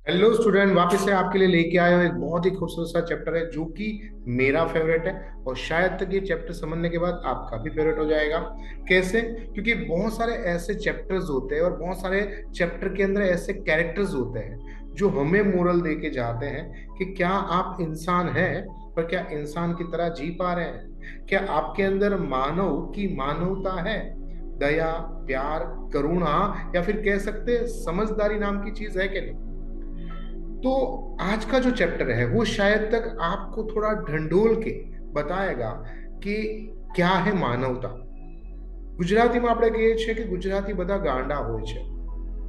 Hello student, वापस से आपके लिए लेके आया हूँ एक बहुत ही खूबसूरत सा चैप्टर है जो कि मेरा फेवरेट है। और शायद तक ये चैप्टर समझने के बाद आपका भी फेवरेट हो जाएगा। कैसे? क्योंकि बहुत सारे ऐसे चैप्टर्स होते हैं और बहुत सारे चैप्टर के अंदर ऐसे कैरेक्टर्स होते हैं जो हमें मोरल दे के जाते हैं कि क्या आप इंसान हैं, पर क्या इंसान की तरह जी पा रहे हैं? क्या आपके अंदर मानव की मानवता है? दया, प्यार, करुणा, या फिर कह सकते हैं समझदारी नाम की चीज है कि नहीं? तो आज का जो चैप्टर है वो शायद तक आपको थोड़ा ढंढोल के बताएगा कि क्या है માનવતા। ગુજરાતીમાં આપણે કહીએ છીએ કે ગુજરાતી બધા ગાંડા હોય છે।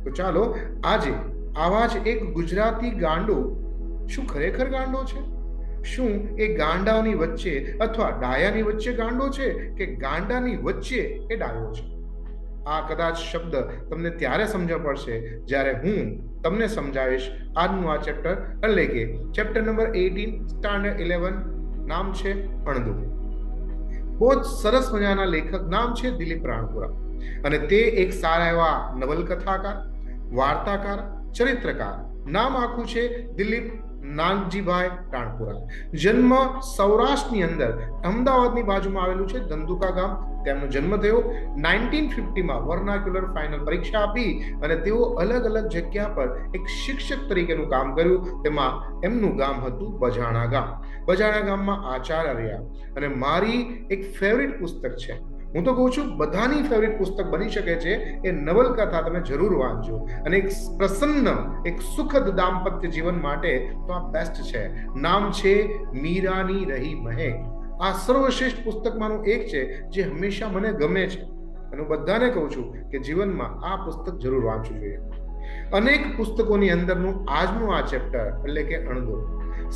તો ચાલો આજે આવા જ એક ગુજરાતી ગાંડો શું ખરેખર ગાંડો છે? શું એ ગાંડાની વચ્ચે અથવા ડાયાની વચ્ચે ગાંડો છે કે ગાંડાની વચ્ચે એ ડાયો છે? આ કદાચ શબ્દ તમને ત્યારે સમજવા પડશે જ્યારે હું તમને સમજાવીશ આજનું આ ચેપ્ટર, એટલે કે ચેપ્ટર નંબર 18 સ્ટાન્ડર્ડ 11, નામ છે અણદુ। બહુ જ સરસ મજાના લેખક નામ છે દિલીપ રાણપુરા, અને તે એક સારા એવા નવલકથાકાર, વાર્તાકાર, ચરિત્રકાર। નામ આખું છે દિલીપ નાગજીભાઈ રાણપુરા। જન્મ સૌરાષ્ટ્રની અંદર અમદાવાદની બાજુમાં આવેલું છે ધંધુકા ગામ, તેમનો જન્મ થયો 1950માં। વર્નાક્યુલર ફાઇનલ પરીક્ષા આપી અને તેઓ અલગ અલગ જગ્યા પર એક શિક્ષક તરીકેનું કામ કર્યું। તેમાં એમનું ગામ હતું બજાણા ગામ। બજાણા ગામમાં આચાર્ય રહ્યા। અને મારી એક ફેવરિટ પુસ્તક છે, હું તો કહું છું બધાની ફેવરિટ પુસ્તક બની શકે છે, એ નવલકથા તમે જરૂર વાંચજો। અને એક પ્રસન્ન, એક સુખદ દાંપત્ય જીવન માટે તો આ બેસ્ટ છે। નામ છે મીરાની રહી મહેક। આ સર્વશ્રેષ્ઠ પુસ્તકમાંનું એક છે જે હંમેશા મને ગમે છે, અને હું બધાને કહું છું કે જીવનમાં આ પુસ્તક જરૂર વાંચવું જોઈએ। અનેક પુસ્તકોની અંદરનું આજનું આ ચેપ્ટર એટલે કે અણદો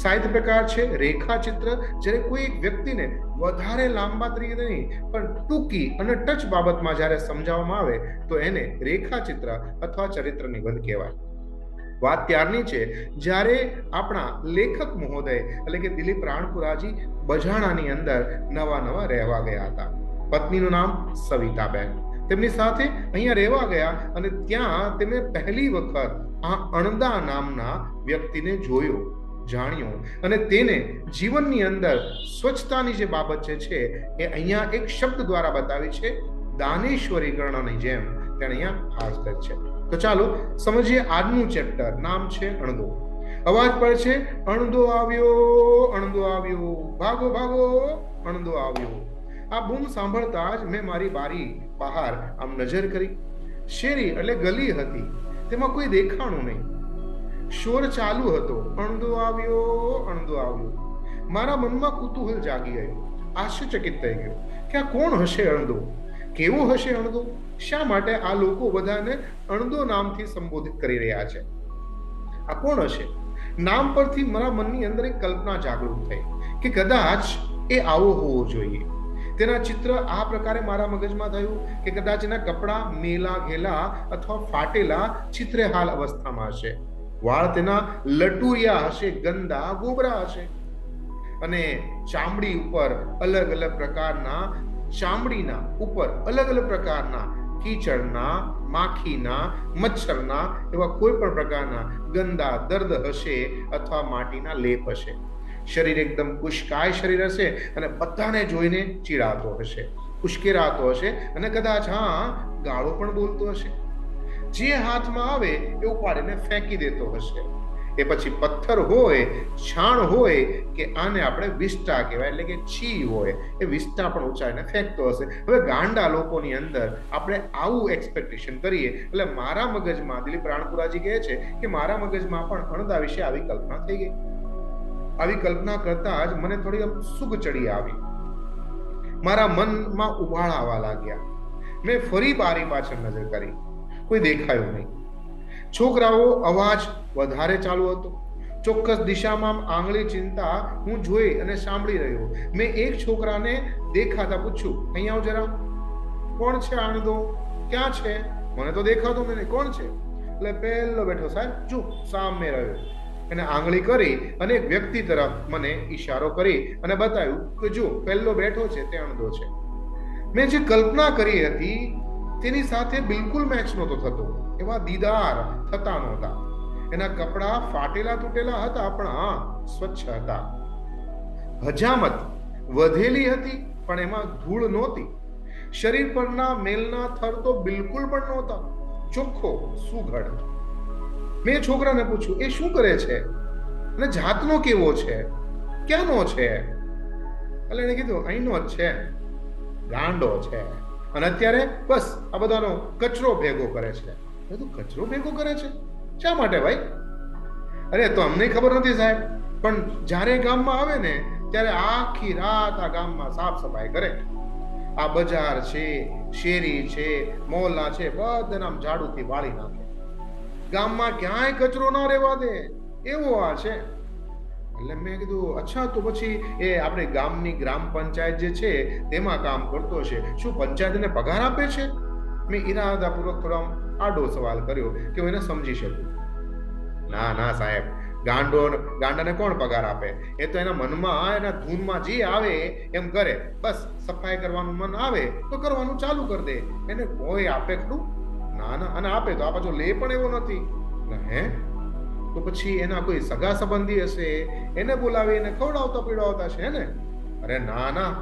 સાહિત્ય પ્રકાર છે રેખાચિત્ર। જ્યારે કોઈ એક વ્યક્તિને વધારે લાંબા તરીકે નહીં પણ ટૂંકી અને ટચ બાબતમાં જ્યારે સમજાવવામાં આવે તો એને રેખાચિત્ર અથવા ચરિત્ર નિબંધ કહેવાય। વાત ત્યારની છે જ્યારે આપણા લેખક મહોદય એટલે કે દિલીપ રાણપુરાજી બજાણાની અંદર નવા રહેવા ગયા હતા। પત્નીનું નામ સવિતાબેન, તેમની સાથે અહીંયા રહેવા ગયા અને ત્યાં તેમણે પહેલી વખત આ અણદા નામના વ્યક્તિને જોયો, જાણ્યો, અને તેને જીવનની અંદર સ્વચ્છતાની જે બાબત છે એ અહીંયા એક શબ્દ દ્વારા બતાવી છે, દાનેશ્વરી કર્ણની જેમ તેને અહીંયા ખાસ કરી છે। તો ચાલો સમજીએ આજનું ચેપ્ટર, નામ છે અણદો। અવાજ પર છે અણદો આવ્યો, ભાગો ભાગો, અણદો આવ્યો। આ બૂમ સાંભળતા જ મેં મારી બારી બહાર આમ નજર કરી। શેરી એટલે ગલી હતી, તેમાં કોઈ દેખાણું નહીં। શોર ચાલુ હતો, અણદો આવ્યો। મારા મનમાં કુતૂહલ જાગી ગયું, આશ્ચર્યચકિત થઈ ગયો કે આ કોણ હશે અણદો? કેવો હશે અણદો? શા માટે આ લોકો બધાને અણદો નામથી સંબોધિત કરી રહ્યા છે? આ કોણ હશે? નામ પરથી મારા મનની અંદર એક કલ્પના જાગૃત થઈ કે કદાચ એ આવો હોવો જોઈએ। તેના ચિત્ર આ પ્રકારે મારા મગજમાં થયું કે કદાચ એના કપડા મેલા ઘેલા અથવા ફાટેલા ચિત્રેહાલ અવસ્થામાં હશે। વાળ તેના લટુરિયા હશે, ગંદા ગોબરા હશે, અને ચામડી ઉપર અલગ અલગ પ્રકારના કીચડના, માખીના, મચ્છરના એવા કોઈ પણ પ્રકારના ગંદા દર્દ હશે અથવા માટીના લેપ હશે। શરીર એકદમ કુશકાય શરીર હશે અને બધાને જોઈને ચીડાતો હશે, ઉશ્કેરાતો હશે, અને કદાચ ગાળો પણ બોલતો હશે। જે હાથમાં આવે એ ઉપાડીને ફેંકી દેતો હશે। એ પછી પથ્થર હોય, છાણ હોય, કે આને આપણે વિષ્ટા કહેવાય એટલે કે છી હોય, એ વિષ્ટા પણ ઉચાડીને ફેંકતો હશે। હવે ગાંડા લોકોની અંદર આપણે આવું એક્સપેક્ટેશન કરીએ એટલે મારા મગજમાં, દિલીપ રાણપુરાજી કહે છે કે મારા મગજમાં પણ અણદા વિશે આવી કલ્પના થઈ ગઈ। આવી કલ્પના કરતા જ મને થોડી સુગ ચડી આવી, મારા મનમાં ઉબાળા આવવા લાગ્યા। મેં ફરી બારી પાછળ નજર કરી, કોઈ દેખાયું નહીં। છોકરાઓ અવાજ વધારે ચાલુ હતો, ચોક્કસ દિશામાં આંગળી ચિંતા હું જોઈ અને સાંભળી રહ્યો। મેં એક છોકરાને દેખાતા પૂછ્યું, અહીંયા આવ જરા, કોણ છે અણદો? ક્યાં છે? મને તો દેખાતો નથી, કોણ છે? એટલે પહેલો બેઠો, સાહેબ જો સામે રહ્યો। એને આંગળી કરી અને એક વ્યક્તિ તરફ મને ઈશારો કરી અને બતાવ્યું કે જો પહેલો બેઠો છે તે અણદો છે। મેં જે કલ્પના કરી હતી તેની સાથે બિલકુલ મેચ નહોતો થતો, એવા દીદાર થતા નહોતા। એના કપડા ફાટેલા તૂટેલા હતા, પણ હા, સ્વચ્છ હતા. હજામત વધેલી હતી, પણ એમાં ધૂળ નહોતી. શરીર પરના મેલના થર તો બિલકુલ પણ નહોતા, ચોખ્ખો સુઘડ. મેં છોકરાને પૂછ્યું, એ શું કરે છે અને જાતનો કેવો છે, ક્યાંનો છે? એટલે એને કીધું, અહીંનો જ છે, ગાંડો છે, અને અત્યારે બસ આ બધાનો કચરો ભેગો કરે છે. તું કચરો ભેગો કરે છે? શા માટે ભાઈ? અરે તો અમને ખબર નથી સાહેબ, પણ જ્યારે ગામમાં આવે ને ત્યારે આખી રાત આ ગામમાં સાફ સફાઈ કરે. આ બજાર છે, શેરી છે, મોહલ્લા છે, બધાને આમ ઝાડુથી વાળી નાખે. ગામમાં ક્યાંય કચરો ના રહેવા દે, એવો આ છે. એટલે મેં કીધું, અચ્છા, તો પછી એ આપણે ગામની ગ્રામ પંચાયત જે છે તેમાં કામ કરતો છે, શું પંચાયત એને પગાર આપે છે? મેં ઈરાદાપૂર્વક થોડો આડો સવાલ કર્યો કે હું એને સમજી શકું. ના ના સાહેબ, ગાંડાને કોણ પગાર આપે? એ તો એના મનમાં, એના ધૂનમાં જે આવે એમ કરે. બસ સફાઈ કરવાનું મન આવે તો કરવાનું ચાલુ કરી દે. એને કોઈ આપે ખરું? ના ના, અને આપે તો આ પાછો લે પણ એવો નથી. હે? તો પછી એના કોઈ સગા સંબંધી હશે, એને બોલાવી એને ખવડાવતા પીવડાવતા છે ને? અરે ના ના,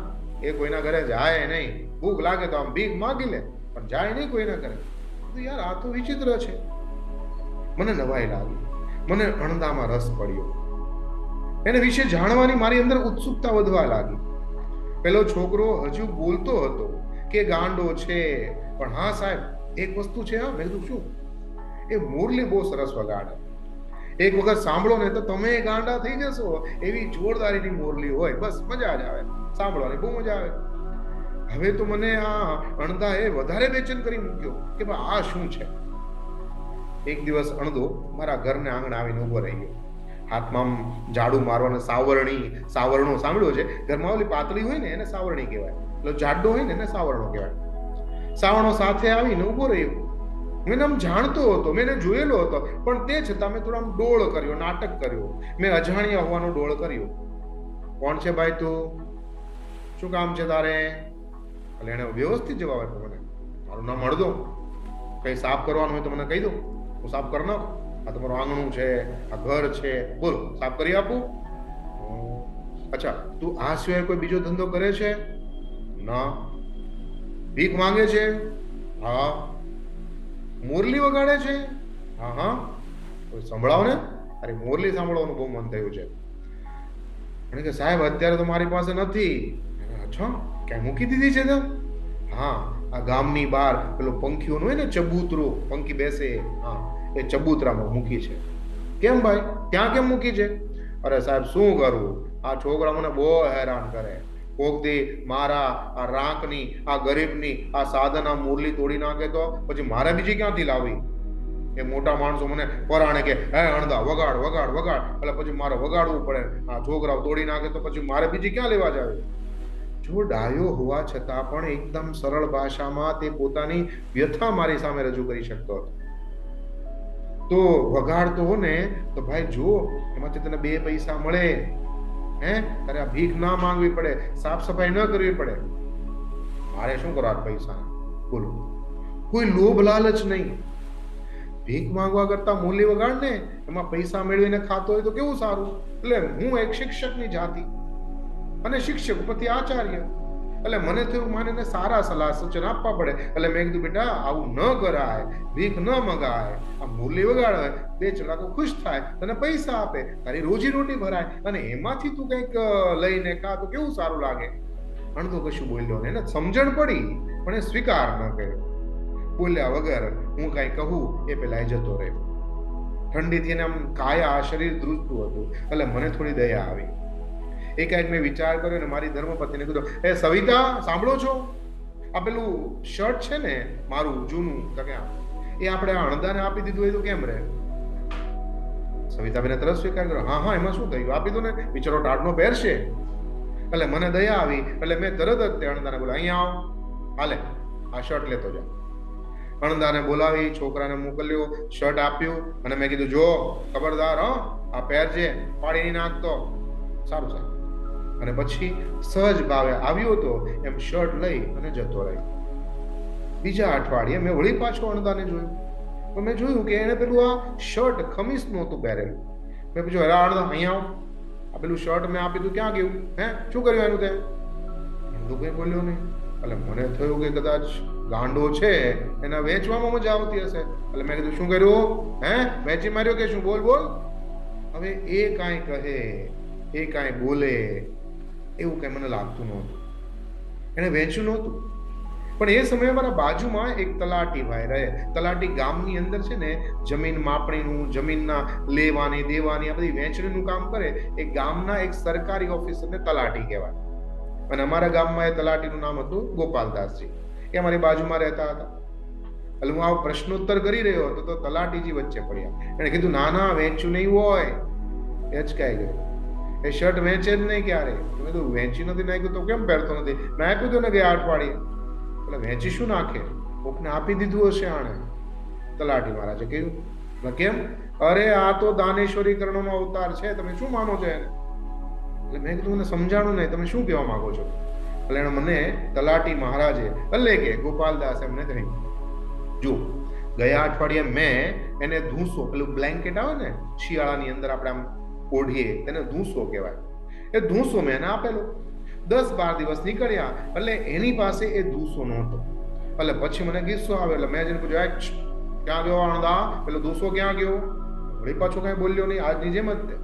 એ કોઈના ઘરે જાય નહીં. ભૂખ લાગે તો આમ ભીખ માગી લે, પણ જાય નહીં કોઈના ઘરે. યાર, આ તો વિચિત્ર છે. મને નવાઈ લાગી, મને અણદામાં રસ પડ્યો. એને વિશે જાણવાની મારી અંદર ઉત્સુકતા વધવા લાગી. પેલો છોકરો હજુ બોલતો હતો કે ગાંડો છે, પણ હા સાહેબ, એક વસ્તુ છે. હા, મેં કીધું શું? એ મુરલી બહુ સરસ વગાડે. એક વખત સાંભળો ને તો તમે ગાંડા થઈ જશો, એવી જોરદારીની મોરલી હોય, બસ મજા જ આવે, સાંભળવાની બહુ મજા આવે. હવે તો મને આ અણદા એ વધારે બેચેન કરી મૂક્યો કે ભાઈ આ શું છે. એક દિવસ અણદો મારા ઘરને આંગણે આવીને ઉભો રહી ગયો. હાથમાં ઝાડુ મારવાનો સાવરણો સાંભળ્યો છે? ઘરમાં ઓલી પાતળી હોય ને એને સાવરણી કહેવાય, એટલે જાડો હોય ને એને સાવરણો કહેવાય. સાવરણો સાથે આવીને ઉભો રહ્યો. મેં આમ જાણતો હતો, મેં એને જોયેલો હતો, પણ તે છતાં મેં થોડો આમ ડોળ કર્યો, નાટક કર્યો. મેં અજાણ્યા હોવાનો ડોળ કર્યો. કોણ છે ભાઈ તું? શું કામ છે તારે? એટલે એને વ્યવસ્થિત જવાબ આપ્યો મને. મારું નામ અડદો. કઈ સાફ કરવાનું હોય તો મને કહી દો, હું સાફ કરી નાખું. આ તમારું આંગણું છે, આ ઘર છે, બોલ, સાફ કરી આપું. અચ્છા, તું આ સિવાય કોઈ બીજો ધંધો કરે છે? ના. ભીખ માંગે છે? હા. મુરલી વગાડે છે? હા હા. સંભળાવ ને. અરે મુરલી સાંભળવાનું બહુ મન થયું છે. અને કે સાહેબ, અત્યારે તો મારી પાસે નથી. અચ્છા, ક્યાં મૂકી દીધી છે? તો હા, આ ગામની બહાર પેલો પંખીઓનું હોય ને, ચબૂતરો, પંખી બેસે, હા, એ ચબૂતરામાં મૂકી છે. કેમ ભાઈ, ત્યાં કેમ મૂકી છે? અરે સાહેબ, શું કરું, આ છોકરા મને બહુ હેરાન કરે. કોક દી મારા આ રાંકની, આ ગરીબની આ સાધના મુરલી તોડી નાખે તો પછી મારે બીજી ક્યાંથી લાવી? એ મોટા માણસો મને પરાણે કે, હે અણદા, વગાડ વગાડ વગાડ. એટલે પછી મારે વગાડવું પડે. આ છોકરાઓ તોડી નાખે તો પછી મારે બીજી ક્યાં લેવા જાવે? જો ડાયો હોવા છતાં પણ એકદમ સરળ ભાષામાં તે પોતાની વ્યથા મારી સામે રજૂ કરી શકતો હતો. તો વગાડતો હો ને તો ભાઈ જો, એમાંથી તને 2 પૈસા મળે, હે, તારે આ ભીખ ના માંગવી પડે, સાફ સફાઈ ન કરવી પડે. મારે શું કરવા પૈસા? બોલો, કોઈ લોભ લાલચ નહીં. ભીખ માંગવા કરતા મૂલી વગાડ ને, એમાં પૈસા મેળવીને ખાતો હોય તો કેવું સારું. એટલે હું એક શિક્ષકની જાતિ અને શિક્ષક ઉપરથી આચાર્ય, એટલે મને થયું માને સારા સલાહ સૂચન આપવા પડે. એટલે મેં કીધું, બેટા આવું ન કરાય, ભીખ ન મગાય, આ મુરલી વગાડે, 2 ચલાકો ખુશ થાય, તને પૈસા આપે, તારી રોજી રોટી ભરાય, અને એમાંથી તું કંઈક લઈને ખા તો કેવું સારું લાગે. અણધો કશું બોલ્યો ને, એને સમજણ પડી પણ એ સ્વીકાર ન કર્યો. બોલ્યા વગર હું કઈ કહું એ પેલા જતો રહ્યો. ઠંડીથી એને આમ કાયા શરીર ધ્રુજતું હતું, એટલે મને થોડી દયા આવી. એકાએક મેં વિચાર કર્યો ને મારી ધર્મપત્નીને કીધું, એ સવિતા, સાંભળો છો? આ પેલું શર્ટ છે ને મારું જૂનું, તો ક્યાં એ આપણે આ અણદાને આપી દીધું હોય તો કેમ રહે? સવિતાબેને તરત સ્વીકાર કર્યો, હા હા, એમાં શું થયું, આપી દો ને, બિચારો ટાઢનો પહેરશે. એટલે મને દયા આવી, એટલે મેં તરત જ તે અણદાને બોલા, અહીંયા આવ, હાલે આ શર્ટ લેતો જા. અણદાને બોલાવી, છોકરાને મોકલ્યો, શર્ટ આપ્યું, અને મેં કીધું, જો ખબરદાર, આ પહેરજે, પાડી નહીં નાખતો. સારું સાહેબ. અને પછી સહજ ભાવે આવ્યો તો એમ શર્ટ લઈ અને જતો રહ્યો. બીજા અઠવાડિયે મેં વળી પાછો અણદાને જોયું. પણ મેં જોયું કે એને પેલું આ શર્ટ ખમીસ નહોતું પહેરેલું. મેં પૂછ્યું, અરે અણદા અહીંયા આવો, આ પેલું શર્ટ મેં આપી તું ક્યાં ગયું, હે શું કર્યું એનું? તે અણદો કઈ બોલ્યો નહીં. એટલે મને થયું કે કદાચ ગાંડો છે, એના વેચવામાં મજા આવતી હશે. એટલે મેં કીધું, શું કર્યું? હે વેચી માર્યો કે શું? બોલ બોલ. હવે એ કાંઈ કહે, એ કાંઈ બોલે એવું કઈ મને લાગતું નહોતું. એને વેચ્યું નહોતું. પણ એ સમયે મારા બાજુમાં એક તલાટી ભાઈ રહે. તલાટી ગામની અંદર છે ને જમીન માપણીનું, જમીનના લેવાની દેવાની, આ બધી વહેંચણીનું કામ કરે. એ ગામના એક સરકારી ઓફિસરને તલાટી કહેવાય. અને અમારા ગામમાં એ તલાટીનું નામ હતું ગોપાલદાસજી. એ અમારી બાજુમાં રહેતા હતા. એટલે હું આ પ્રશ્નોત્તર કરી રહ્યો હતો તો તલાટીજી વચ્ચે પડ્યા. એને કીધું, ના ના વેચ્યું નહીં હોય. એ જ કહી ગયો, એ શર્ટ વેચે જ નહીં ક્યારે. મેં કીધું, વેચી નથી નાખ્યું તો કેમ પહેરતો નથી? મેં આપ્યું હતું ને ગયા અઠવાડિયે. એટલે વેચી શું નાખે, કોકને આપી દીધું હશે આણે. તલાટી મહારાજે કહ્યું, કેમ? અરે આ તો દાનેશ્વરી કરણોનો અવતાર છે, તમે શું માનો છો એને? એટલે મેં કીધું, મને સમજાણું નહીં, તમે શું કહેવા માંગો છો? એટલે એને મને તલાટી મહારાજે એટલે કે ગોપાલદાસ એમને કહ્યું, જો ગયા અઠવાડિયે મેં એને ધૂસો, પેલું બ્લેન્કેટ આવે ને શિયાળાની અંદર આપણે આમ ઓઢીએ, તેને ધૂસો કહેવાય. એ ધૂસો મેં એને આપેલો. 10-12 દિવસ નીકળ્યા એટલે એની પાસે એ ધૂસો નહોતો. એટલે પછી મને ગુસ્સો આવે. એટલે મેં જેને પૂછ્યું, ક્યાં ગયો અણદા, પેલો ધૂસો ક્યાં ગયો? વળી પાછો કઈ બોલ્યો નહીં, આજની જેમ જ.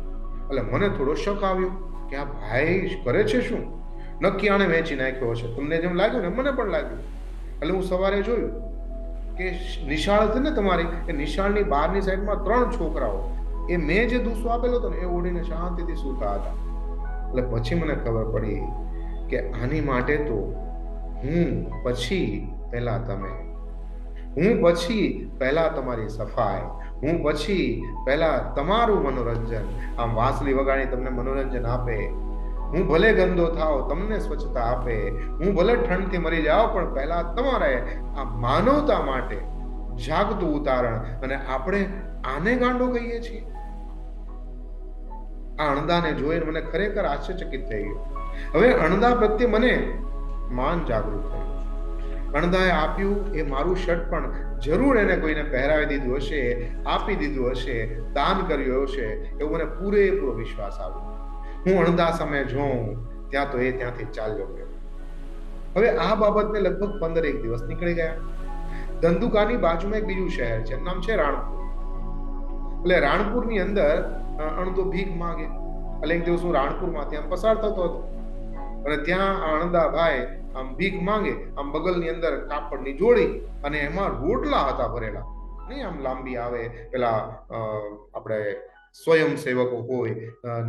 એટલે મને થોડો શક આવ્યો કે આ ભાઈ કરે છે શું? નક્કી આને વેચી નાખ્યો હશે. તમને જેમ લાગ્યું ને મને પણ લાગ્યું. એટલે હું સવારે જોયું કે નિશાળ હતી ને તમારી, એ નિશાળની બહારની સાઈડમાં 3 છોકરાઓ એ મેં જે ધૂસો આપેલો હતો ને એ ઓઢીને શાંતિથી સૂતા હતા. એટલે પછી મને ખબર પડી કે આની માટે તો હું પછી પહેલા તમે, હું પછી પહેલા તમારી સફાઈ, હું પછી પહેલા તમારું મનોરંજન. આમ વાંસળી વગાડી તમને મનોરંજન આપે, હું ભલે ગંદો થાવ તમને સ્વચ્છતા આપે, હું ભલે ઠંડથી મરી જાઉં પણ પહેલા તમારે આ માનવતા માટે જાગતું ઉતારણ. અને આપણે આને ગાંડો કહીએ છીએ. આ અણદાને જોઈને મને ખરેખર આશ્ચર્યચકિત થઈ ગયો. હવે અણદા પ્રત્યે મને માન જાગૃત થયું. અણદાએ આપ્યું એ મારું શર્ટ પણ જરૂર એને કોઈને પહેરાવી દીધું હશે, આપી દીધું હશે, દાન કર્યું હશે, એવો મને પૂરેપૂરો વિશ્વાસ આવ્યો. હું અણદા સામે જોઉં ત્યાં તો એ ત્યાંથી ચાલ્યો ગયો. હવે આ બાબતને લગભગ 15 દિવસ નીકળી ગયા. ધંધુકાની બાજુમાં એક બીજું શહેર છે, નામ છે રાણપુર. એટલે રાણપુરની અંદર અણદો ભીખ માંગે. એટલે એક દિવસ હું રાણપુરમાંથી આમ પસાર થતો હતો અને ત્યાં અણદા ભાઈ આમ ભીખ માંગે. આમ બગલની અંદર કાપડની જોડી અને એમાં રોટલા હતા ભરેલા. નહીં આમ લાંબી આવે, પેલા આપણે સ્વયંસેવકો હોય,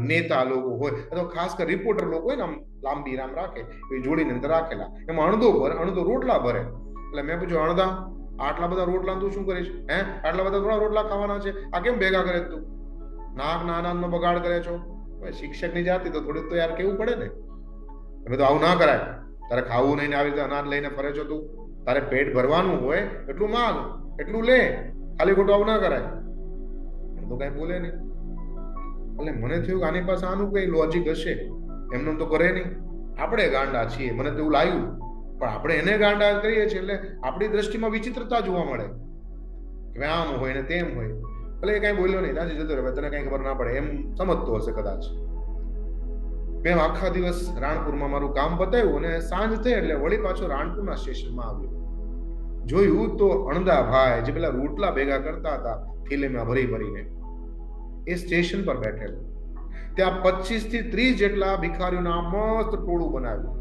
નેતા લોકો હોય, અથવા ખાસ કરી રિપોર્ટર લોકો હોય ને, આમ લાંબી રામ રાખે એ જોડીની અંદર રાખેલા. એમાં અણદો રોટલા ભરે. એટલે મેં પૂછ્યું, અણદા આટલા બધા રોટલા તું શું કરીશ? હે આટલા બધા થોડા રોટલા ખાવાના છે, આ કેમ ભેગા કરે તું? નાક નાનો બગાડ કરે છો. શિક્ષકની જાતિ તો થોડીક તો યાર કેવું પડે ને. તમે તો આવું ના કરાય, તારે ખાવું નહીં ને આવી રીતે અનાજ લઈને ફરે છો તું. તારે પેટ ભરવાનું હોય એટલું માંગ, એટલું લે, ખાલી ખોટું આવું ના કરાય. તો કઈ બોલે નહીં. એટલે મને થયું કે આની પાસે આનું કઈ લોજિક હશે, એમનું તો કરે નહીં. આપણે ગાંડા છીએ, મને તો એવું લાગ્યું. પણ આપણે એને ગાંડા કરીએ છીએ એટલે આપણી દ્રષ્ટિમાં વિચિત્રતા જોવા મળે કે આમ હોય ને તેમ હોય. એટલે એ કઈ બોલ્યો નહીં, ત્યાંથી જતો રહે, તને કઈ ખબર ના પડે એમ સમજતો હશે કદાચ. મેં આખા દિવસ રાણપુરમાં મારું કામ બતાવ્યું અને સાંજ થઈ એટલે વળી પાછો રાણપુરના સ્ટેશનમાં આવ્યો. જોયું તો અણદા ભાઈ જે પેલા રોટલા ભેગા કરતા હતા થેલીમાં ભરી ભરીને, એ સ્ટેશન પર બેઠેલો. ત્યાં 25 થી 30 જેટલા ભિખારીઓના મસ્ત ટોળું બનાવ્યું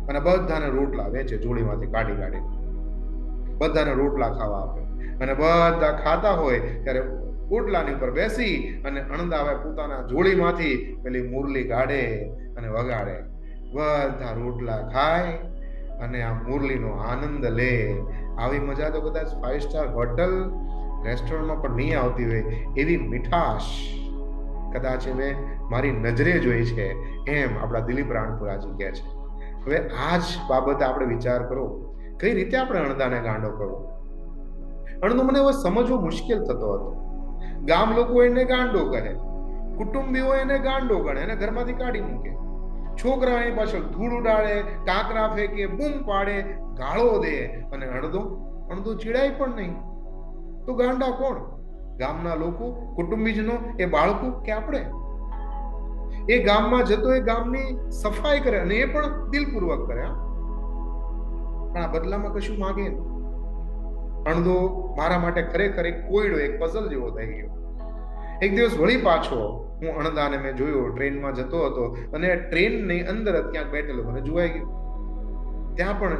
અને બધાને રોટલા વેચે, જોડીમાંથી કાઢી કાઢી બધાને રોટલા ખાવા આપે. અને બધા ખાતા હોય ત્યારે ઓટલાની ઉપર બેસી અને અણદાવે પોતાના જોડીમાંથી પેલી મુરલી કાઢે અને વગાડે. બધા રોટલા ખાય અને આ મુરલીનો આનંદ લે. આવી મજા તો કદાચ 5 સ્ટાર હોટલ રેસ્ટોરન્ટમાં પણ નહીં આવતી હોય એવી મીઠાશ કદાચ મેં મારી નજરે જોઈ છે, એમ આપણા દિલીપ રાણપુરાજી કહે છે. હવે આ જ બાબતે આપણે વિચાર કરો, કઈ રીતે આપણે અણદાને ગાંડો કરવો. અણદો મને હવે સમજવો મુશ્કેલ થતો હતો. ગામ લોકો એને ગાંડો કહે, કુટુંબીઓ એને ગાંડો ગણે અને ઘરમાંથી કાઢી મૂકે. છોકરા એની પાછળ ધૂળ ઉડાડે, કાંકરા ફેંકે, બૂમ પાડે, ગાળો દે અને અણદો ચીડાય પણ નહીં. તો ગાંડા કોણ? ગામના લોકો, કુટુંબીજનો, એ બાળકો કે આપણે? એ ગામમાં જતો એ ગામની સફાઈ કરે અને એ પણ દિલપૂર્વક કરે, પણ આ બદલામાં કશું માગે નહીં. અણધો મારા માટે ખરેખર એક કોયડો, એક પઝલ જેવો થઈ ગયો. એક દિવસ વળી પાછો હું અણદાને મેં જોયો, ટ્રેનમાં જતો હતો અને ટ્રેનની અંદર ક્યાંક બેઠેલો મને જોવાઈ ગયો. ત્યાં પણ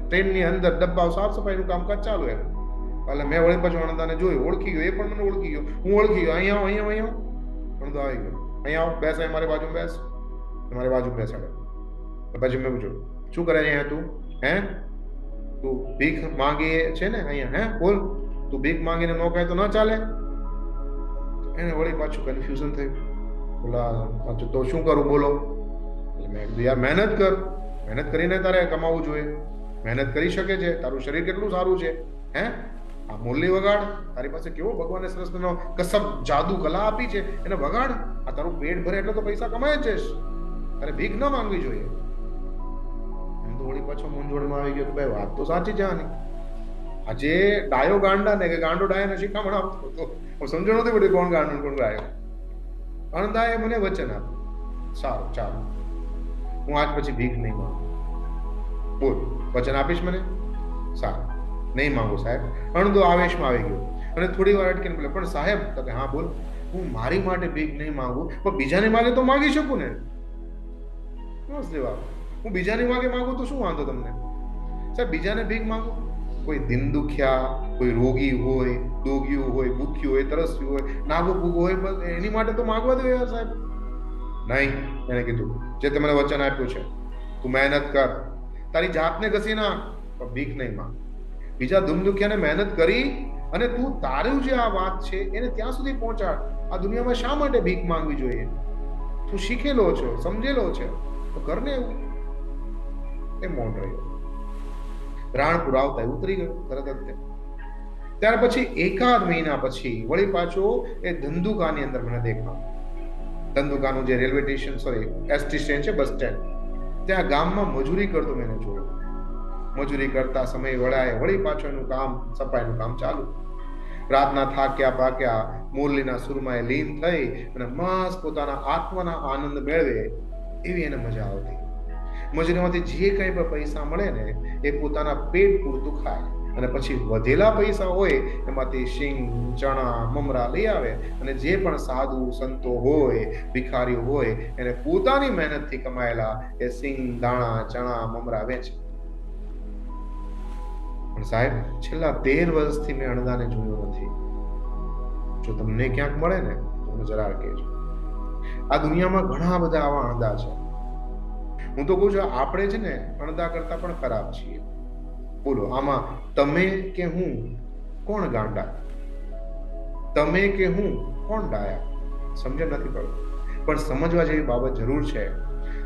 ટ્રેનની અંદર ડબ્બા સાફ સફાઈનું કામકાજ ચાલુ એમ. એટલે મેં વળી પાછું અણદાને જોયું, ઓળખી ગયો, એ પણ મને ઓળખી ગયો, હું ઓળખી ગયો. અહીંયા આવો, અહીંયા આવો, અણદો આવી ગયો. અહીંયા આવો, બેસ, મારી બાજુ બેસ. મારી બાજુ બેસાડે. પછી મેં પૂછ્યું, શું કરે અહીંયા તું? હે, તું ભીખ માંગી છે ને અહીંયા? હે, બોલ, તું ભીખ માંગીને નો કહે તો ન ચાલે? એને વળી પાછું કન્ફ્યુઝન થયું. બોલા પાછું તો શું કરું બોલો? એટલે મેં કીધું યાર મહેનત કર, મહેનત કરીને તારે કમાવું જોઈએ. મહેનત કરી શકે છે, તારું શરીર કેટલું સારું છે. હે, આ મુરલી વગાડ, તારી પાસે કેવો ભગવાને સરસ કસબ જાદુ કલા આપી છે, એને વગાડ. આ તારું પેટ ભરે એટલે તો પૈસા કમાય જ જઈશ, તારે ભીખ ન માંગવી જોઈએ. એમ તો વળી પાછો મૂંઝવણમાં આવી ગયો કે ભાઈ વાત તો સાચી છે આની. આજે ડાયો ગાંડા ને કે ગાંડો ડાયાને શિખામણ આપતો હતો. સમજો નથી પડી કોણ ગાંડો કોણ ડાયો. અણદાએ મને વચન આપ્યું, સારું ચાલો, હું આજ પછી ભીખ નહીં માંગુ. બોલ, વચન આપીશ મને? સારું, નહીં માંગુ સાહેબ. અણદો આવેશમાં આવી ગયો અને થોડી વાર અટકીને બોલે, પણ સાહેબ, તો કે હા બોલ, હું મારી માટે ભીખ નહીં માંગુ, પણ બીજાને માગે તો માગી શકું ને. બસ જવાબ, હું બીજાની માગે માંગુ તો શું વાંધો તમને? સાહેબ બીજાને ભીખ માંગુ, કોઈ દિન દુખ્યા, કોઈ રોગી હોય, દોગ્યું હોય, ભૂખ્યું હોય, તરસ્યું હોય, નાગો ભૂગો હોય, બસ એની માટે તો માંગવા દો યાર સાહેબ. નહીં, એને કીધું, જે તે મને વચન આપ્યું છે, તું મહેનત કર, તારી જાતને ઘસી નાખ, પણ ભીખ નહીં માંગ. બીજા દુમદુખ્યાને મહેનત કરી અને તું તારું જે આ વાત છે એને ત્યાં સુધી પહોંચાડ. આ દુનિયામાં શા માટે ભીખ માંગવી જોઈએ? તું શીખેલો છો, સમજેલો છે, તો કરને એવું. એ મૌન રહ્યો. રાણપુર આવતા ઉતરી ગયો તરત જ. ત્યાર પછી એકાદ મહિના પછી વળી પાછો એ ધંધુકાની અંદર મને દેખાવ. ધંધુકાનું જે railway station, sorry ST stand છે, બસ સ્ટેન્ડ, ત્યાં ગામમાં મજૂરી કરતો મેં જોયો. મજૂરી કરતા સમય વળી પાછો એનું કામ, સફાઈનું કામ ચાલુ. રાતના થાક્યા પાક્યા મુરલીના સુરમાએ લીન થઈ અને મસ્ત પોતાના આત્માના આનંદ મેળવે એવી એને મજા આવતી. મજૂરીમાંથી જે કંઈ પણ પૈસા મળે ને એ પોતાના પેટ પૂરતું ખાય અને પછી વધેલા પૈસા હોય એમાંથી શીંગ, ચણા, મમરા લઈ આવે અને જે પણ સાધુ સંતો હોય, ભિખારીઓ હોય, એને પોતાની મહેનતથી કમાયેલા એ શીંગ, દાણા, ચણા, મમરા વેચે. પણ સાહેબ છેલ્લા 13 વર્ષથી મેં અણદાને જોયો નથી. જો તમને ક્યાંક મળે ને તો મને જરા કહેજો. આ દુનિયામાં ઘણા બધા આવા અણદા છે. હું તો કહું છું આપણે છે ને અણદા કરતા પણ ખરાબ છીએ. બોલો આમાં તમે કે હું કોણ ગાંડા? તમે કે હું કોણ ડાયા? સમજણ નથી પડતું, પણ સમજવા જેવી બાબત જરૂર છે.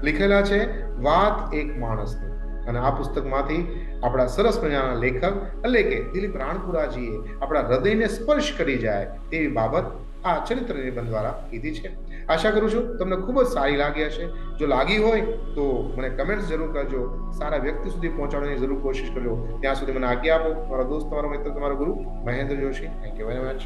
લખેલા છે વાત એક માણસની, અને આ પુસ્તકમાંથી આપણા સરસ મજાના લેખક એટલે કે દિલીપ રાણપુરાજીએ આપણા હૃદયને સ્પર્શ કરી જાય તેવી બાબત આ ચરિત્ર નિબંધ દ્વારા કીધી છે. આશા કરું છું તમને ખૂબ જ સારી લાગી હશે. જો લાગી હોય તો મને કમેન્ટ્સ જરૂર કરજો. સારા વ્યક્તિ સુધી પહોંચાડવાની જરૂર કોશિશ કરજો. ત્યાં સુધી મને આજ્ઞા આપો. મારો દોસ્ત, તમારો મિત્ર, તમારો ગુરુ Mahendra Joshi. Thank you very much.